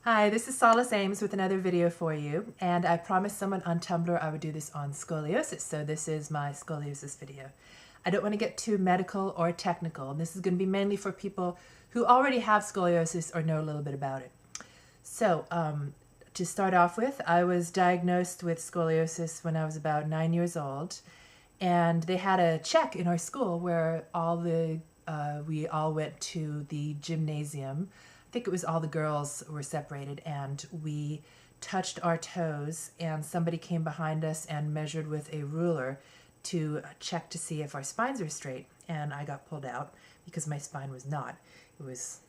Hi, this is Solace Ames with another video for you, and I promised someone on Tumblr I would do this on scoliosis, so this is my scoliosis video. I don't want to get too medical or technical, and this is going to be mainly for people who already have scoliosis or know a little bit about it. So, to start off with, I was diagnosed with scoliosis when I was about 9 years old, and they had a check in our school where we all went to the gymnasium. I think it was all the girls were separated, and we touched our toes, and somebody came behind us and measured with a ruler to check to see if our spines were straight, and I got pulled out because my spine was not. It was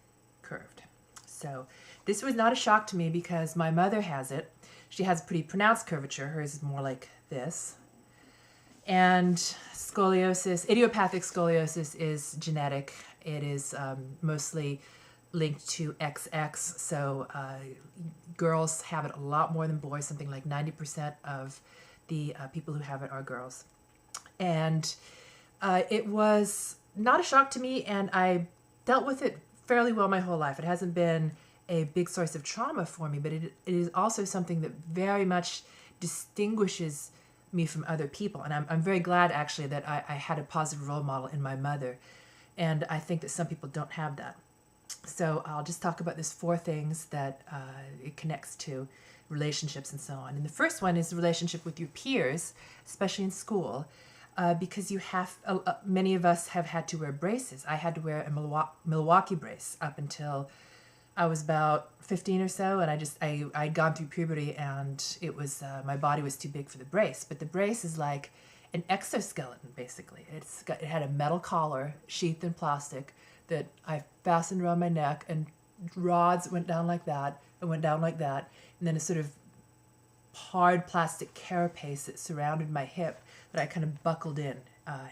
curved. So this was not a shock to me because my mother has it. She has pretty pronounced curvature. Hers is more like this. And scoliosis, idiopathic scoliosis is genetic. It is mostly linked to XX, so girls have it a lot more than boys. Something like 90% of the people who have it are girls. And it was not a shock to me, and I dealt with it fairly well my whole life. It hasn't been a big source of trauma for me, but it is also something that very much distinguishes me from other people. And I'm very glad, actually, that I had a positive role model in my mother. And I think that some people don't have that. So I'll just talk about these 4 things that it connects to, relationships and so on. And the first one is the relationship with your peers, especially in school, because many of us have had to wear braces. I had to wear a Milwaukee brace up until I was about 15 or so, and I'd gone through puberty, and it was my body was too big for the brace. But the brace is like an exoskeleton, basically. It had a metal collar sheathed in plastic that I fastened around my neck, and rods went down like that and went down like that, and then a sort of hard plastic carapace that surrounded my hip that I kind of buckled in.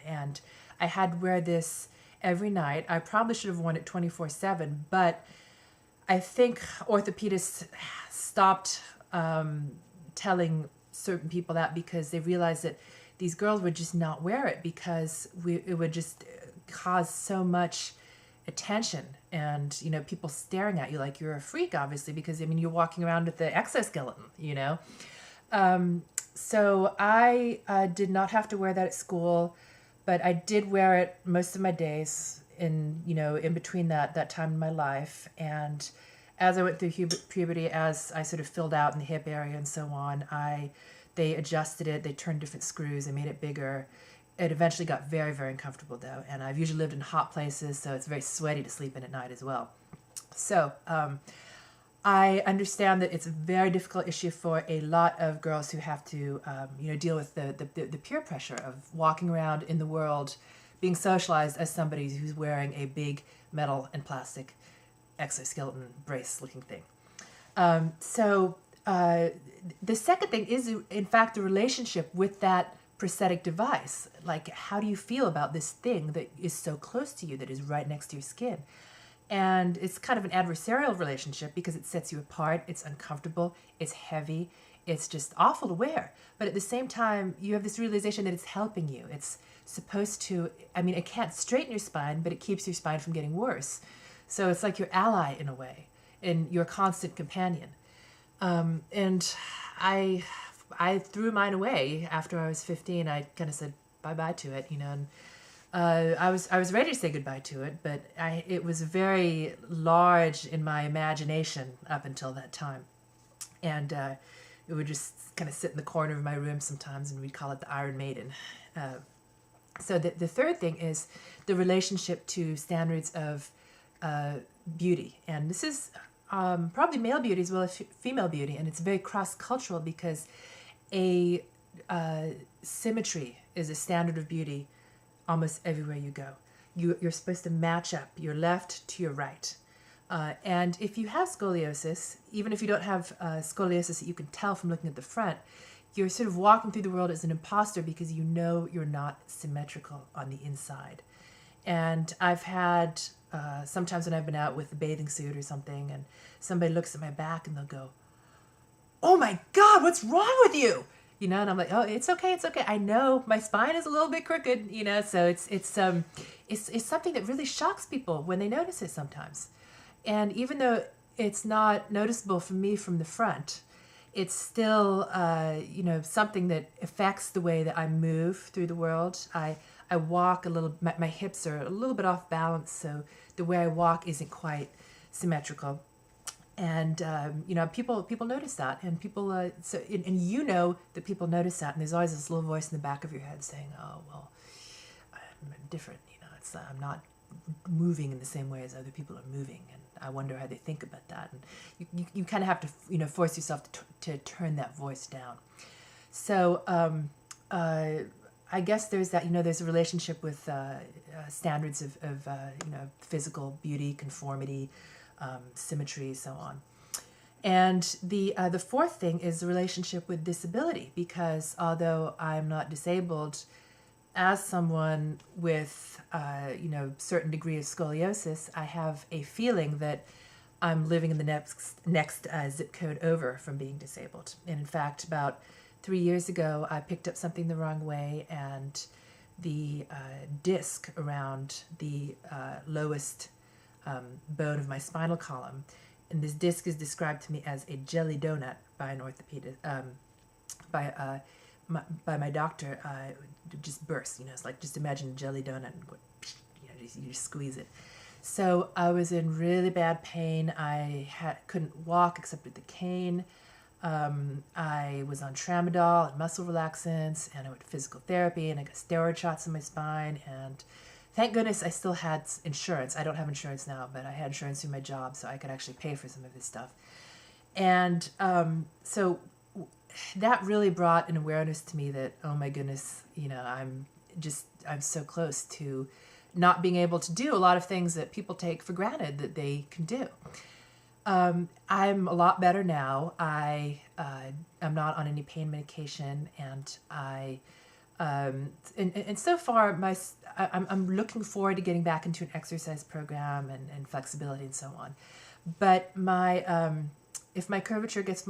And I had to wear this every night. I probably should have worn it 24/7, but I think orthopedists stopped telling certain people that because they realized that these girls would just not wear it because it would just cause so much attention and, people staring at you like you're a freak, obviously, because, you're walking around with the exoskeleton, So I did not have to wear that at school, but I did wear it most of my days in between that time in my life. And as I went through puberty, as I sort of filled out in the hip area and so on, they adjusted it, they turned different screws, they made it bigger. It eventually got very, very uncomfortable, though, and I've usually lived in hot places, so it's very sweaty to sleep in at night as well. So I understand that it's a very difficult issue for a lot of girls who have to, deal with the peer pressure of walking around in the world, being socialized as somebody who's wearing a big metal and plastic exoskeleton brace-looking thing. So the second thing is, in fact, the relationship with that prosthetic device. Like, how do you feel about this thing that is so close to you, that is right next to your skin? And it's kind of an adversarial relationship because it sets you apart, it's uncomfortable, it's heavy, it's just awful to wear. But at the same time, you have this realization that it's helping you. It's supposed to, it can't straighten your spine, but it keeps your spine from getting worse. So it's like your ally in a way, and your constant companion. And I threw mine away after I was 15. I kind of said bye-bye to it, and I was ready to say goodbye to it, but it was very large in my imagination up until that time. And it would just kind of sit in the corner of my room sometimes, and we'd call it the Iron Maiden. So the third thing is the relationship to standards of beauty. And this is probably male beauty as well as female beauty, and it's very cross-cultural because symmetry is a standard of beauty almost everywhere you go. You're supposed to match up your left to your right. And if you have scoliosis, even if you don't have scoliosis that you can tell from looking at the front, you're sort of walking through the world as an imposter because you're not symmetrical on the inside. And I've had, sometimes when I've been out with a bathing suit or something, and somebody looks at my back and they'll go, "Oh my God, what's wrong with you?" And I'm like, "Oh, it's okay. I know my spine is a little bit crooked, so it's something that really shocks people when they notice it sometimes. And even though it's not noticeable for me from the front. It's still, you know, something that affects the way that I move through the world. I walk a little, my hips are a little bit off balance, so the way I walk isn't quite symmetrical. And, you know, people notice that, and and you know that people notice that, and there's always this little voice in the back of your head saying, oh, well, I'm different, you know, I'm not moving in the same way as other people are moving, and I wonder how they think about that. And you kind of have to, you know, force yourself to turn that voice down. So I guess there's that, you know, there's a relationship with standards of you know, physical beauty, conformity, symmetry, so on. And the fourth thing is the relationship with disability, because although I'm not disabled, as someone with you know, certain degree of scoliosis, I have a feeling that I'm living in the next zip code over from being disabled. And in fact, about 3 years ago, I picked up something the wrong way, and the disc around the lowest bone of my spinal column, and this disc is described to me as a jelly donut by an orthopedist, by my doctor. Just burst, you know, it's like, just imagine a jelly donut and you know, you just squeeze it. So I was in really bad pain. I couldn't walk except with the cane. I was on tramadol and muscle relaxants, and I went to physical therapy, and I got steroid shots in my spine, and thank goodness I still had insurance. I don't have insurance now, but I had insurance through my job, so I could actually pay for some of this stuff. And so that really brought an awareness to me that, oh my goodness, you know, I'm so close to not being able to do a lot of things that people take for granted that they can do. I'm a lot better now. I'm not on any pain medication, and and so far I'm looking forward to getting back into an exercise program and flexibility and so on. But if my curvature gets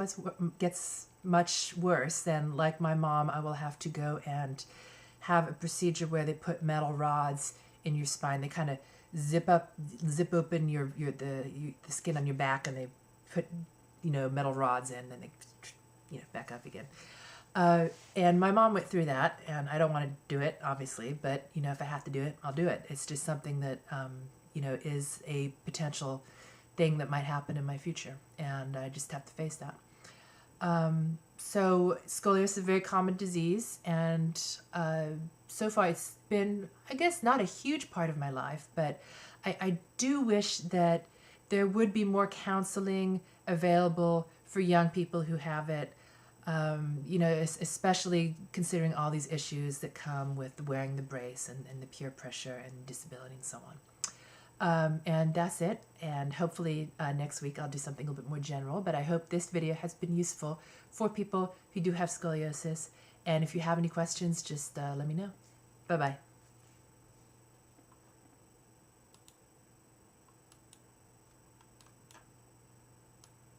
much worse, then like my mom, I will have to go and have a procedure where they put metal rods in your spine. They kind of zip open the skin on your back, and they put, you know, metal rods in, and they, you know, back up again. And my mom went through that, and I don't want to do it, obviously, but, you know, if I have to do it, I'll do it. It's just something that, you know, is a potential thing that might happen in my future, and I just have to face that. So scoliosis is a very common disease, and so far it's been, I guess, not a huge part of my life, but I do wish that there would be more counseling available for young people who have it, you know, especially considering all these issues that come with wearing the brace and the peer pressure and disability and so on. And that's it, and hopefully next week I'll do something a little bit more general, but I hope this video has been useful for people who do have scoliosis, and if you have any questions, just let me know. Bye-bye.